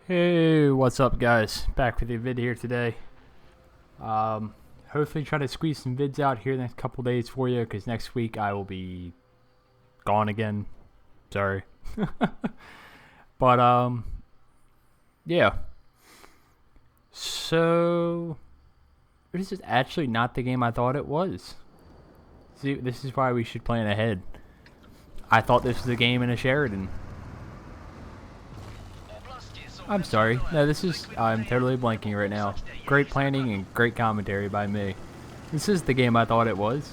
Hey, what's up guys? Back with a vid here today. Hopefully try to squeeze some vids out here the next couple days for you, because next week I will be gone again. Sorry. But yeah. So this is actually not the game I thought it was. See, this is why we should plan ahead. I thought this was a game in a Sheridan. I'm sorry. No, I'm totally blanking right now. Great planning and great commentary by me. This is the game I thought it was.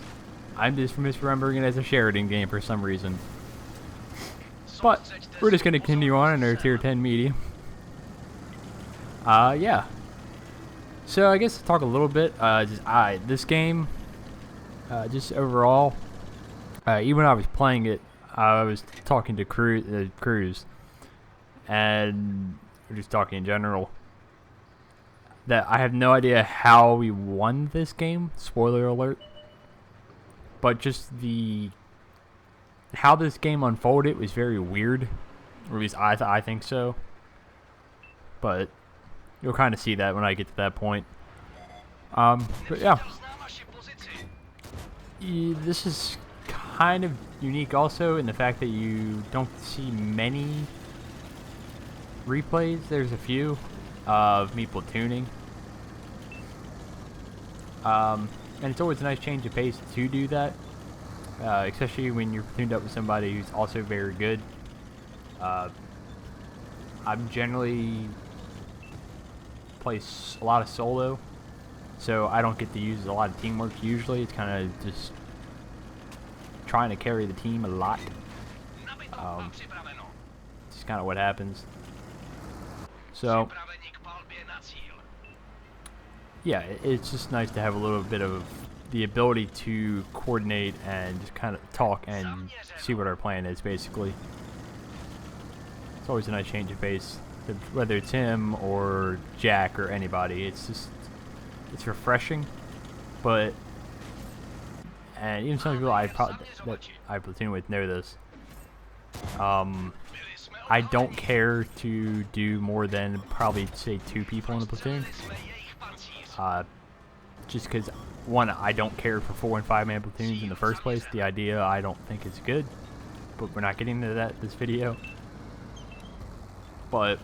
I'm just misremembering it as a Sheridan game for some reason. But we're just going to continue on in our tier 10 medium. Yeah. So I guess to talk a little bit, this game, just overall, even when I was playing it, I was talking to Cruz, and we're just talking in general, that I have no idea how we won this game, spoiler alert, but just how this game unfolded was very weird, or at least I think so, but you'll kind of see that when I get to that point. But yeah, this is kind of unique also in the fact that you don't see many replays. There's a few of me platooning, and it's always a nice change of pace to do that, especially when you're platooned up with somebody who's also very good. I'm generally play a lot of solo, so I don't get to use a lot of teamwork usually. It's kind of just trying to carry the team a lot. It's kind of what happens. So, yeah, it's just nice to have a little bit of the ability to coordinate and just kind of talk and see what our plan is, basically. It's always a nice change of pace, whether it's him or Jack or anybody. It's refreshing, but, and even some people that I platoon with know this. I don't care to do more than probably, say, 2 people in the platoon. Just because, one, I don't care for 4 and 5 man platoons in the first place. The idea I don't think is good, but we're not getting into that this video. But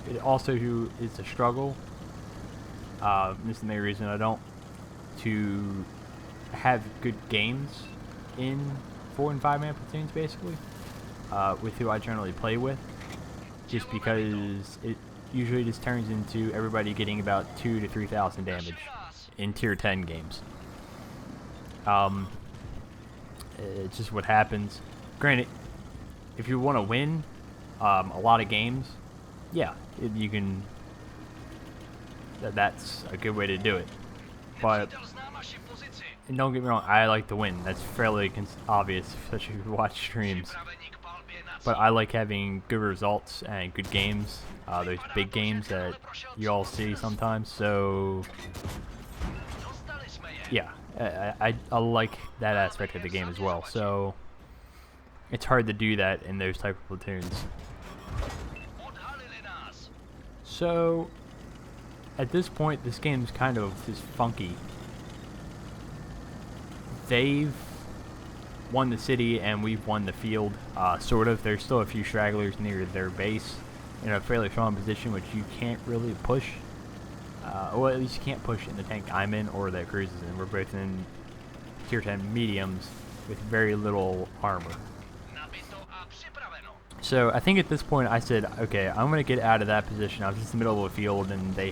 it also is a struggle. This is the main reason I don't, to have good games in 4 and 5 man platoons, basically. With who I generally play with, just because it usually just turns into everybody getting about 2,000 to 3,000 damage in tier 10 games. It's just what happens. Granted, if you want to win a lot of games, yeah, you can. That's a good way to do it. But, and don't get me wrong, I like to win. That's fairly obvious, especially if you watch streams. But I like having good results and good games. Those big games that you all see sometimes. So, yeah, I like that aspect of the game as well. So, it's hard to do that in those type of platoons. So, at this point, this game's kind of just funky. They've won the city and we've won the field, sort of. There's still a few stragglers near their base in a fairly strong position, which you can't really push. Well, at least you can't push in the tank I'm in or that Cruz is in. We're both in tier 10 mediums with very little armor. So I think at this point I said, okay, I'm going to get out of that position. I was just in the middle of a field and they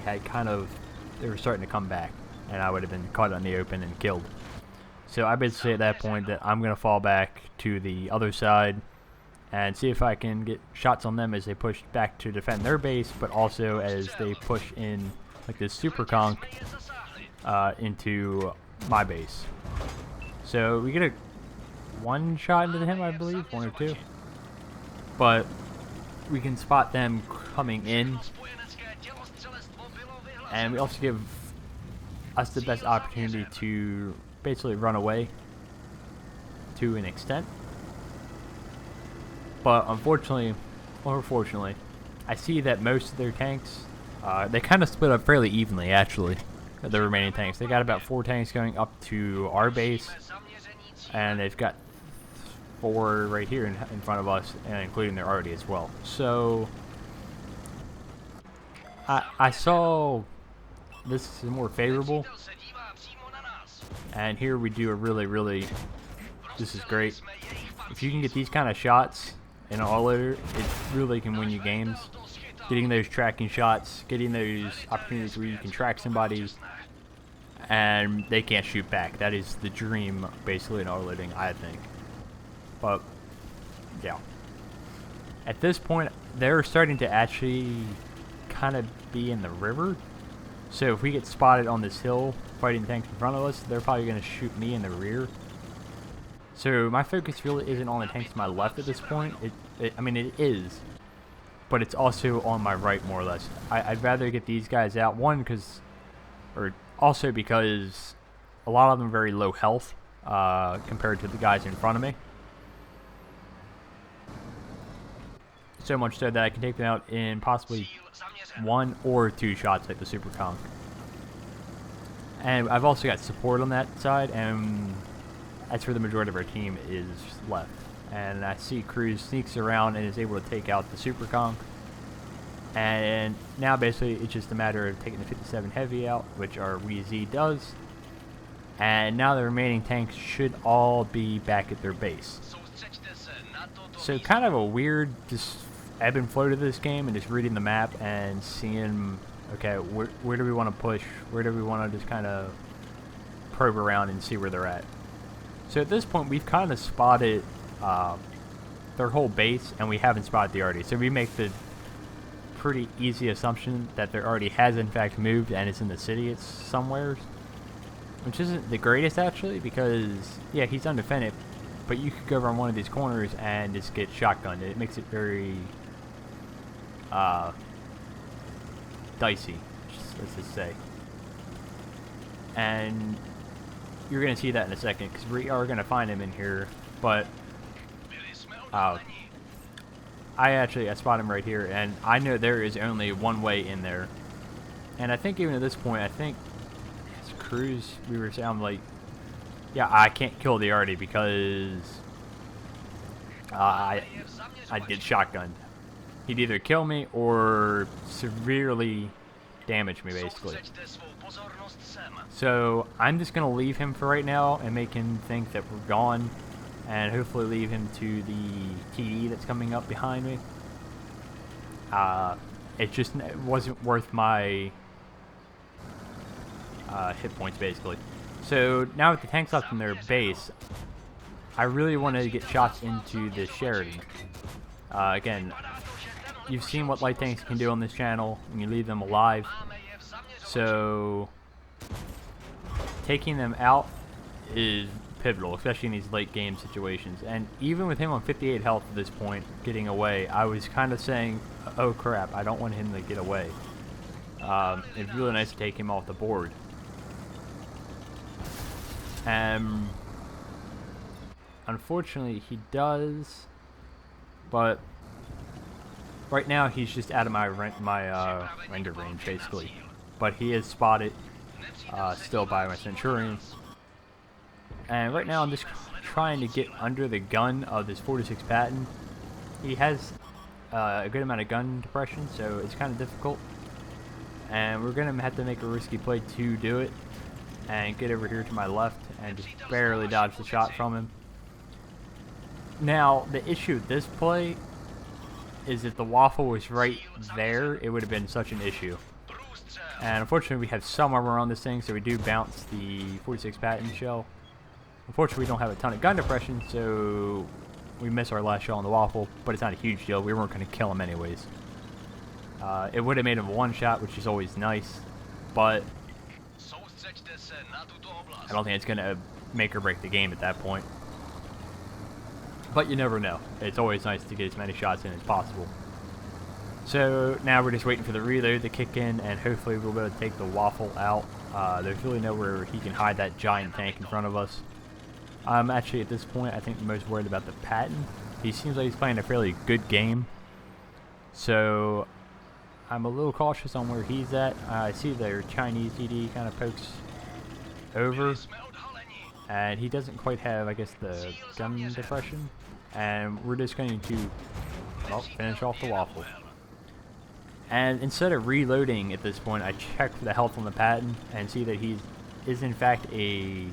were starting to come back, and I would have been caught in the open and killed. So I basically at that point that I'm going to fall back to the other side and see if I can get shots on them as they push back to defend their base, but also as they push in like this super conk into my base. So we get one shot into him, I believe, 1 or 2. But we can spot them coming in, and we also give us the best opportunity to basically run away to an extent. But unfortunately, unfortunately, I see that most of their tanks, they kind of split up fairly evenly, actually, the remaining tanks. They got about 4 tanks going up to our base, and they've got 4 right here in front of us, and including their arty as well. So, I saw this is more favorable, and here we do a really, this is great. If you can get these kind of shots in an autoloader, it really can win you games. Getting those tracking shots, getting those opportunities where you can track somebody and they can't shoot back. That is the dream, basically, in autoloading, I think. But, yeah. At this point, they're starting to actually kind of be in the river. So if we get spotted on this hill fighting tanks in front of us, they're probably going to shoot me in the rear. So my focus really isn't on the tanks to my left at this point. I mean, it is, but it's also on my right, more or less. I'd rather get these guys out. One, also because a lot of them are very low health compared to the guys in front of me. So much so that I can take them out in possibly 1 or 2 shots like the Super Conk. And I've also got support on that side, and that's where the majority of our team is left. And I see Cruz sneaks around and is able to take out the Super Conk. And now basically it's just a matter of taking the 57 Heavy out, which our WZ does. And now the remaining tanks should all be back at their base. So kind of a weird just ebb and flow to this game, and just reading the map and seeing, okay, where do we want to push? Where do we want to just kind of probe around and see where they're at? So at this point, we've kind of spotted their whole base, and we haven't spotted the arty. So we make the pretty easy assumption that their arty has in fact moved and it's in the city. It's somewhere, which isn't the greatest actually, because yeah, he's undefended, but you could go around one of these corners and just get shotgunned. It makes it very dicey, let's just say. And you're going to see that in a second, because we are going to find him in here, but I spot him right here, and I know there is only one way in there. And I think even at this point, I think it's Cruz, we were saying, like, yeah, I can't kill the arty because I get shotgunned. He'd either kill me or severely damage me, basically. So I'm just going to leave him for right now and make him think that we're gone, and hopefully leave him to the TD that's coming up behind me. It wasn't worth my hit points, basically. So now with the tanks left in their base, I really wanted to get shots into the Sheridan. Again, you've seen what light tanks can do on this channel when you leave them alive. So taking them out is pivotal, especially in these late game situations. And even with him on 58 health at this point, getting away, I was kind of saying, oh crap, I don't want him to get away. It's really nice to take him off the board. Unfortunately, he does, but right now he's just out of my render range, basically. But he is spotted still by my Centurion. And right now I'm just trying to get under the gun of this 46 Patton. He has a good amount of gun depression, so it's kind of difficult. And we're going to have to make a risky play to do it. And get over here to my left and just barely dodge the shot from him. Now, the issue with this play is if the waffle was right there, it would have been such an issue. And unfortunately, we have some armor on this thing, so we do bounce the 46 Patton shell. Unfortunately, we don't have a ton of gun depression, so we miss our last shell on the waffle, but it's not a huge deal. We weren't going to kill him anyways. It would have made him a one-shot, which is always nice, but I don't think it's going to make or break the game at that point. But you never know. It's always nice to get as many shots in as possible. So now we're just waiting for the reload to kick in, and hopefully we'll be able to take the waffle out. There's really nowhere he can hide that giant tank in front of us. I'm actually, at this point, I think the most worried about the Patton. He seems like he's playing a fairly good game. So I'm a little cautious on where he's at. I see their Chinese DD kind of pokes over, and he doesn't quite have, I guess, the gun depression. And we're just going to, well, finish off the waffle. And instead of reloading at this point, I check for the health on the Patton and see that he is in fact a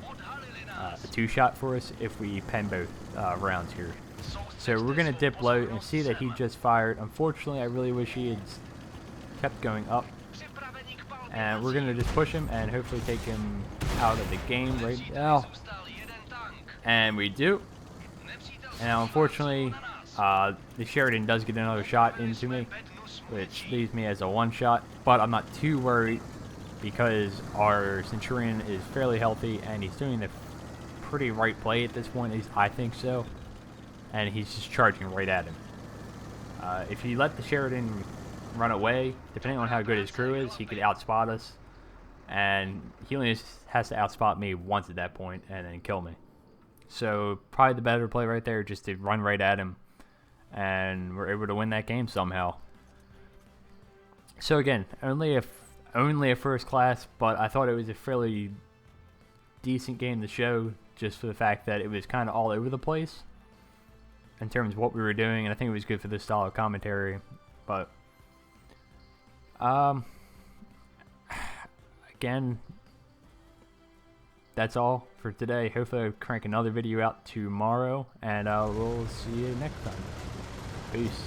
two-shot for us if we pen both rounds here. So we're going to dip low and see that he just fired. Unfortunately, I really wish he had kept going up. And we're going to just push him and hopefully take him out of the game right now. And we do. And unfortunately, the Sheridan does get another shot into me, which leaves me as a one-shot. But I'm not too worried because our Centurion is fairly healthy and he's doing the pretty right play at this point. At least I think so. And he's just charging right at him. If you let the Sheridan run away, depending on how good his crew is, he could outspot us. And he only has to outspot me once at that point and then kill me. So probably the better play right there, just to run right at him. And we're able to win that game somehow. So again, only a first class, but I thought it was a fairly decent game to show, just for the fact that it was kind of all over the place in terms of what we were doing, and I think it was good for this style of commentary. But again, that's all for today. Hopefully I'll crank another video out tomorrow, and we'll see you next time. Peace.